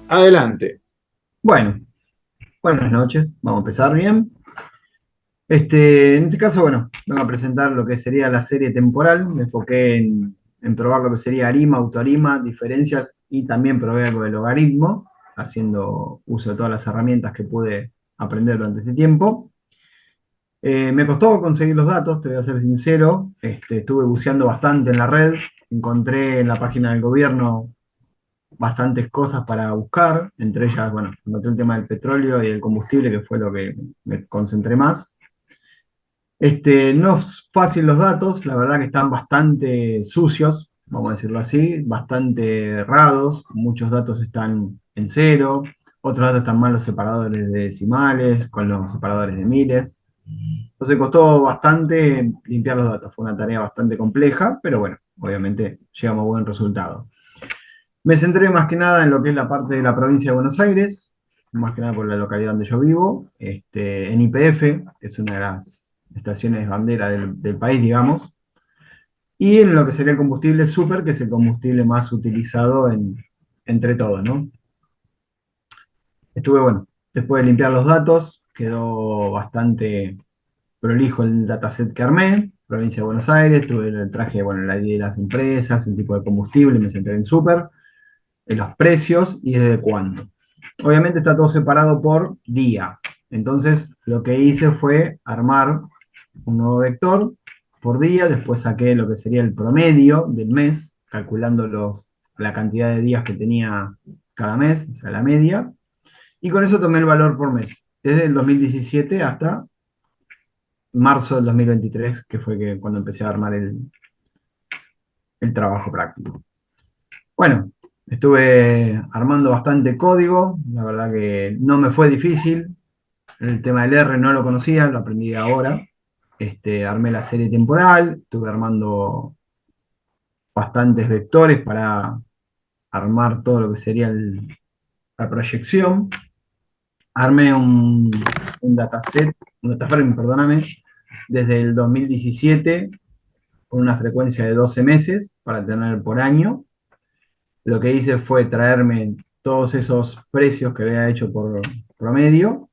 Adelante. Bueno, buenas noches, vamos a empezar bien. En este caso, bueno, vengo a presentar lo que sería la serie temporal. Me enfoqué en probar lo que sería arima, autoarima, diferencias y también probé algo de logaritmo, haciendo uso de todas las herramientas que pude aprender durante este tiempo. Me costó conseguir los datos, te voy a ser sincero. Estuve buceando bastante en la red, encontré en la página del gobierno bastantes cosas para buscar, entre ellas, bueno, noté el tema del petróleo y del combustible, que fue lo que me concentré más. No es fácil los datos, la verdad que están bastante sucios, vamos a decirlo así, bastante errados, muchos datos están en cero, otros datos están mal los separadores de decimales, con los separadores de miles. Entonces costó bastante limpiar los datos, fue una tarea bastante compleja, pero bueno, obviamente llegamos a buen resultado. Me centré más que nada en lo que es la parte de la provincia de Buenos Aires, más que nada por la localidad donde yo vivo, en YPF, que es una de las estaciones bandera del país, digamos, y en lo que sería el combustible super, que es el combustible más utilizado entre todos, ¿no? Estuve, bueno, después de limpiar los datos, quedó bastante prolijo el dataset que armé, provincia de Buenos Aires, tuve el traje, bueno, la ID de las empresas, el tipo de combustible, me centré en super, en los precios y desde cuándo. Obviamente está todo separado por día. Entonces lo que hice fue armar un nuevo vector por día, después saqué lo que sería el promedio del mes, calculando la cantidad de días que tenía cada mes, o sea, la media, y con eso tomé el valor por mes, desde el 2017 hasta marzo del 2023, que fue cuando empecé a armar el trabajo práctico. Bueno, estuve armando bastante código, la verdad que no me fue difícil. El tema del R no lo conocía, lo aprendí ahora. Armé la serie temporal, estuve armando bastantes vectores para armar todo lo que sería la proyección. Armé un dataset, un dataframe, perdóname, desde el 2017 con una frecuencia de 12 meses para tener por año. Lo que hice fue traerme todos esos precios que había hecho por promedio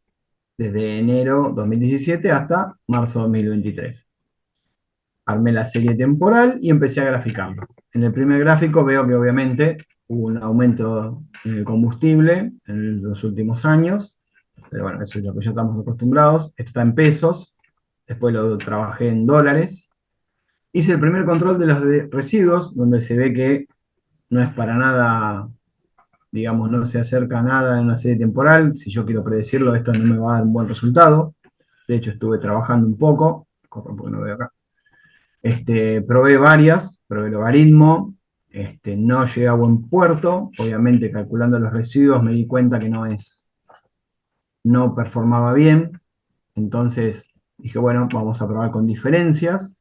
desde enero 2017 hasta marzo 2023. Armé la serie temporal y empecé a graficarlo. En el primer gráfico veo que obviamente hubo un aumento en el combustible en los últimos años, pero bueno, eso es lo que ya estamos acostumbrados. Esto está en pesos, después lo trabajé en dólares. Hice el primer control de los residuos, donde se ve que no es para nada, digamos, no se acerca a nada en una serie temporal. Si yo quiero predecirlo, esto no me va a dar un buen resultado. De hecho, estuve trabajando un poco, corro porque no veo acá. Probé varias, probé el logaritmo, no llegué a buen puerto. Obviamente, calculando los residuos, me di cuenta que no performaba bien. Entonces dije, bueno, vamos a probar con diferencias.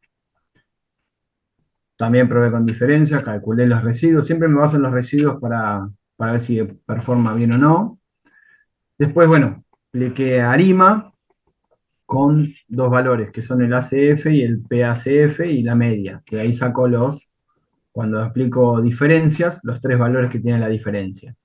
También probé con diferencias, calculé los residuos. Siempre me baso en los residuos para ver si performa bien o no. Después, bueno, apliqué ARIMA con dos valores, que son el ACF y el PACF y la media, que ahí saco cuando aplico diferencias, los tres valores que tiene la diferencia.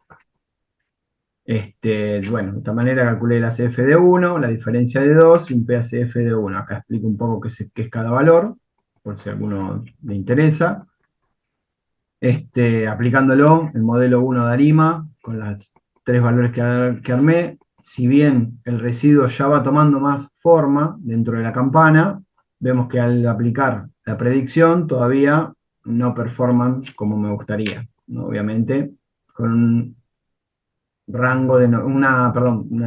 Bueno, de esta manera calculé el ACF de uno, la diferencia de 2 y un PACF de uno. Acá explico un poco qué es cada valor, por si a alguno le interesa. Aplicándolo, el modelo uno de ARIMA, con los tres valores que armé, si bien el residuo ya va tomando más forma dentro de la campana, vemos que al aplicar la predicción todavía no performan como me gustaría, ¿no? Obviamente, con un rango de una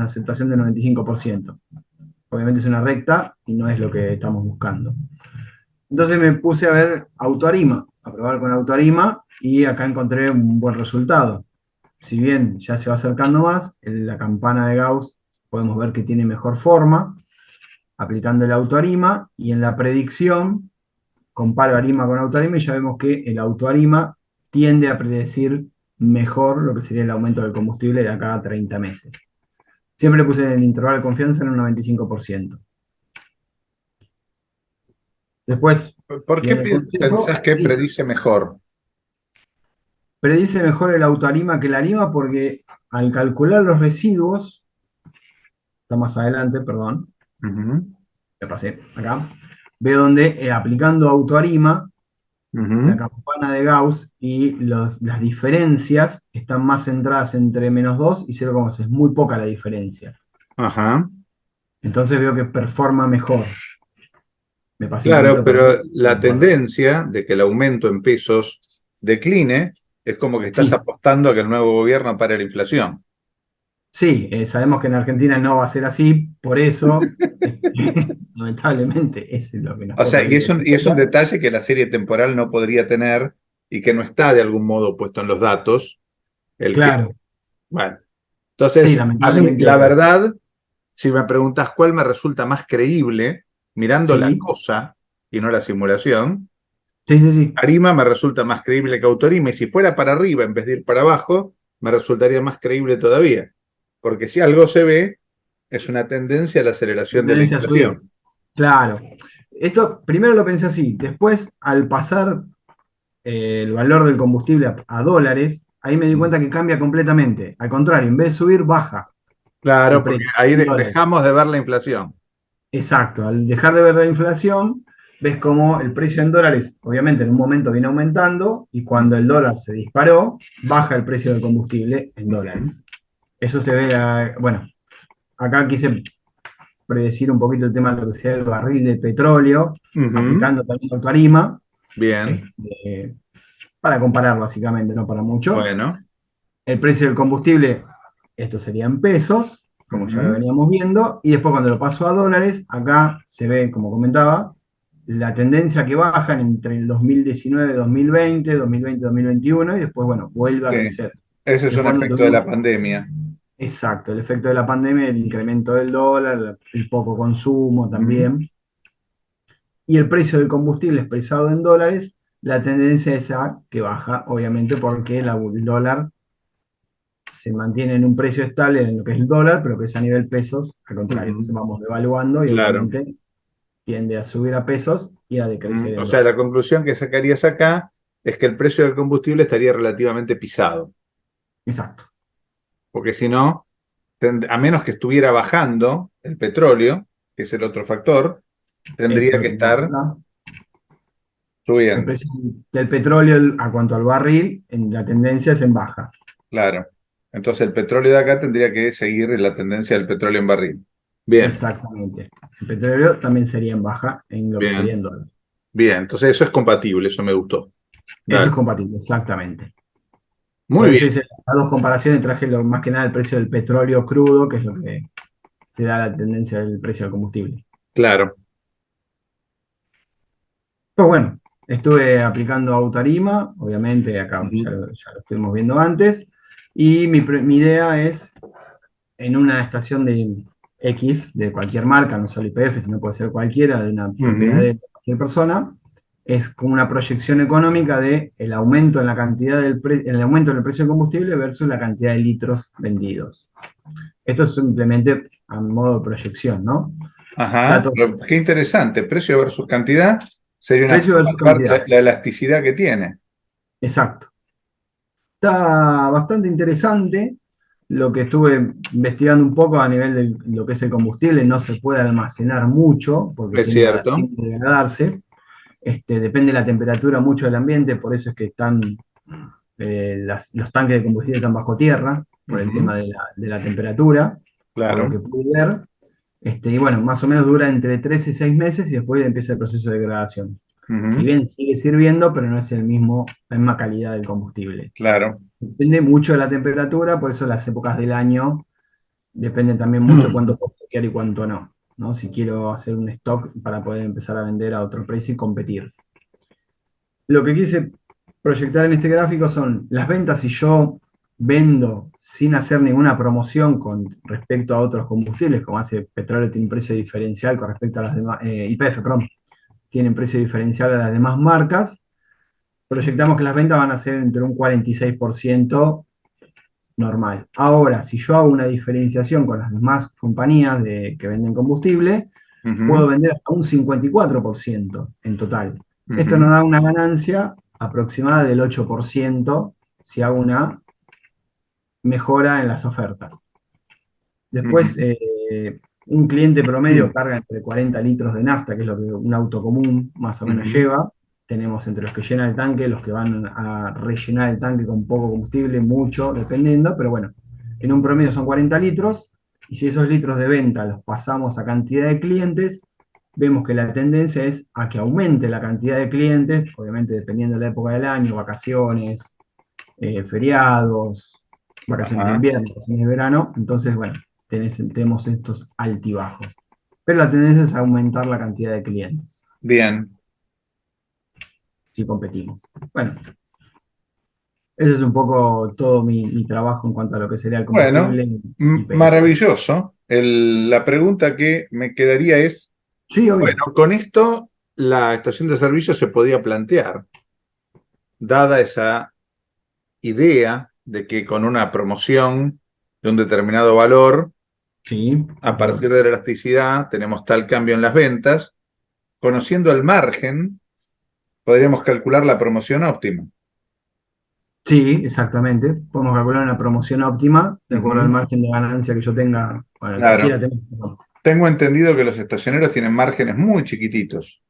aceptación de 95%. Obviamente es una recta y no es lo que estamos buscando. Entonces me puse a ver AutoArima, a probar con AutoArima y acá encontré un buen resultado. Si bien ya se va acercando más, en la campana de Gauss podemos ver que tiene mejor forma aplicando el AutoArima y en la predicción comparo Arima con AutoArima y ya vemos que el AutoArima tiende a predecir mejor lo que sería el aumento del combustible de acá a 30 meses. Siempre le puse el intervalo de confianza en un 95%. Después, ¿Por qué viene el consejo, pensás que y predice mejor? predice mejor el autoarima que el arima porque al calcular los residuos, está más adelante, perdón, Ujú, me pasé acá, veo donde aplicando autoarima, la ujú. campana de Gauss y las diferencias están más centradas entre -2 y 0,6, es muy poca la diferencia. Ajá. Entonces veo que performa mejor. Me pasé un Claro, poquito, pero perdón. la tendencia de que el aumento en pesos decline es como que estás Sí, apostando a que el nuevo gobierno pare la inflación. sí, sabemos que en Argentina no va a ser así, por eso, lamentablemente, eso es lo que nos O sea, toca vivir. y es un detalle que la serie temporal no podría tener y que no está de algún modo puesto en los datos. El que, Claro, bueno, sí, entonces, a mí, la lamentablemente, verdad, si me preguntas cuál me resulta más creíble, mirando la sí, cosa y no la simulación, sí, sí, sí. Arima me resulta más creíble que Autorima, y si fuera para arriba en vez de ir para abajo, me resultaría más creíble todavía. Porque si algo se ve, es una tendencia a la aceleración de la Tendencia a subir. inflación. Claro. Esto primero lo pensé así, después al pasar el valor del combustible a dólares, ahí me di cuenta que cambia completamente. Al contrario, en vez de subir, baja el Claro, porque precio ahí en dólares. dejamos de ver la inflación. Exacto, al dejar de ver la inflación, ves como el precio en dólares, obviamente en un momento viene aumentando y cuando el dólar se disparó, baja el precio del combustible en dólares. Ujú. Eso se ve, bueno, acá quise predecir un poquito el tema de lo que sea el barril de petróleo, Ujú. aplicando también el tarima, Bien, este, para comparar básicamente, no para mucho. bueno. El precio del combustible, esto sería en pesos, como ya lo Ujú. veníamos viendo, y después cuando lo paso a dólares, acá se ve, como comentaba, la tendencia que baja entre el 2019, 2020, 2020, 2021, y después, bueno, vuelve a Sí, crecer. ese es un Después no efecto de tuvimos, la pandemia. exacto, el efecto de la pandemia, el incremento del dólar, el poco consumo Ujú. también, y el precio del combustible expresado en dólares, la tendencia es a que baja, obviamente, porque el dólar se mantiene en un precio estable en lo que es el dólar, pero que es a nivel pesos, al contrario, Ujú. vamos devaluando y Claro. obviamente tiende a subir a pesos y a decrecer O en sea, dólares. la conclusión que sacarías acá es que el precio del combustible estaría relativamente pisado, Exacto. porque si no, a menos que estuviera bajando el petróleo, que es el otro factor, Eso es tendría lo que que me estar gusta. El subiendo. precio del petróleo a cuanto al barril, la tendencia es en baja. Claro. Entonces el petróleo de acá tendría que seguir la tendencia del petróleo en barril. Bien, Exactamente. El petróleo también sería en baja en lo que sería bien, en dólares. bien. Entonces eso es compatible, eso me gustó. Eso Dale. es compatible, exactamente. Muy Por eso bien, hice las dos comparaciones, traje más que nada el precio del petróleo crudo, que es lo que te da la tendencia del precio del combustible. claro. Pues bueno, estuve aplicando Autarima, obviamente acá Ujú, ya lo estuvimos viendo antes, y mi idea es en una estación de X, de cualquier marca, no solo YPF, sino puede ser cualquiera, de una propiedad ujú. de cualquier persona, es como una proyección económica de el aumento en la cantidad el aumento en el precio del combustible versus la cantidad de litros vendidos. Esto es simplemente a modo de proyección, ¿no? Ajá, Datos, pero qué interesante. Precio versus cantidad sería una precio forma versus de ver cantidad. la elasticidad que tiene. Exacto. Está bastante interesante lo que estuve investigando un poco a nivel de lo que es el combustible. No se puede almacenar mucho porque Es cierto. tiende a degradarse. Depende de la temperatura mucho del ambiente, por eso es que están, los tanques de combustible están bajo tierra, por el tema Ujú, de la temperatura, por lo claro. que pude ver. Y bueno, más o menos dura entre 3 y 6 meses y después empieza el proceso de degradación. Si Ujú, bien sigue sirviendo, pero no es la misma calidad del combustible. claro. Depende mucho de la temperatura, por eso las épocas del año depende también mucho cuánto puedo stoquear y cuánto no, ¿no? Si quiero hacer un stock para poder empezar a vender a otro precio y competir. Lo que quise proyectar en este gráfico son las ventas si yo vendo sin hacer ninguna promoción con respecto a otros combustibles, como hace petróleo tiene un precio diferencial con respecto a las demás, YPF, perdón, tienen precio diferencial a las demás marcas, proyectamos que las ventas van a ser entre un 46% normal. Ahora, si yo hago una diferenciación con las demás compañías que venden combustible, puedo Ujú, vender hasta un 54% en total. Esto nos ujú. da una ganancia aproximada del 8% si hago una mejora en las ofertas. Después, Ujú. un cliente promedio carga entre 40 litros de nafta, que es lo que un auto común más o menos Ujú. lleva. Tenemos entre los que llenan el tanque, los que van a rellenar el tanque con poco combustible, mucho, dependiendo, pero bueno, en un promedio son 40 litros, y si esos litros de venta los pasamos a cantidad de clientes, vemos que la tendencia es a que aumente la cantidad de clientes, obviamente dependiendo de la época del año, vacaciones, feriados, vacaciones de Ajá. invierno, vacaciones de verano. Entonces, bueno, tenemos estos altibajos. Pero la tendencia es a aumentar la cantidad de clientes Bien. si competimos. Bueno, ese es un poco todo mi trabajo en cuanto a lo que sería el Bueno, combustible y petróleo. maravilloso. La pregunta que me quedaría es, Sí, bueno, obvio. con esto la estación de servicio se podía plantear, dada esa idea de que con una promoción de un determinado valor, Sí, a por partir supuesto. de la elasticidad, tenemos tal cambio en las ventas. Conociendo el margen, podríamos calcular la promoción óptima. Sí, exactamente. Podemos calcular una promoción óptima de acuerdo al Ujú. margen de ganancia que yo tenga, bueno, que quiera Claro. tener. Tengo entendido que los estacioneros tienen márgenes muy chiquititos.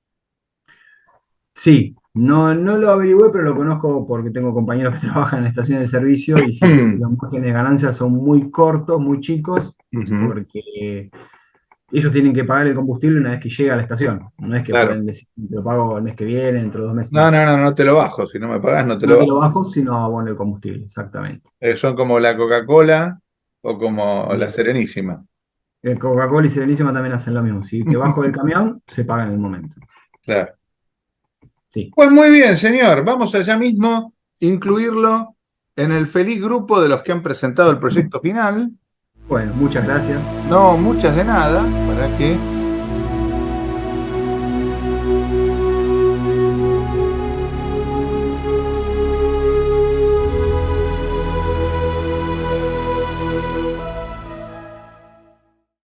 Sí, no lo averigüé, pero lo conozco porque tengo compañeros que trabajan en estaciones de servicio y sí, los márgenes de ganancia son muy cortos, muy chicos, Ujú. porque ellos tienen que pagar el combustible una vez que llega a la estación. No es que Claro. pueden decir, te lo pago el mes que viene, dentro de 2 meses, No, no. no, no, no te lo bajo. Si no me pagas, no te lo No te lo bajo. bajo, sino abono el combustible, exactamente. Son como la Coca-Cola o como la Y Serenísima. el Coca-Cola y Serenísima también hacen lo mismo. Si te bajo del camión, se paga en el momento. Claro. Sí. Pues muy bien, señor. Vamos allá mismo incluirlo en el feliz grupo de los que han presentado el proyecto final. Bueno, muchas gracias. No, muchas de nada, para que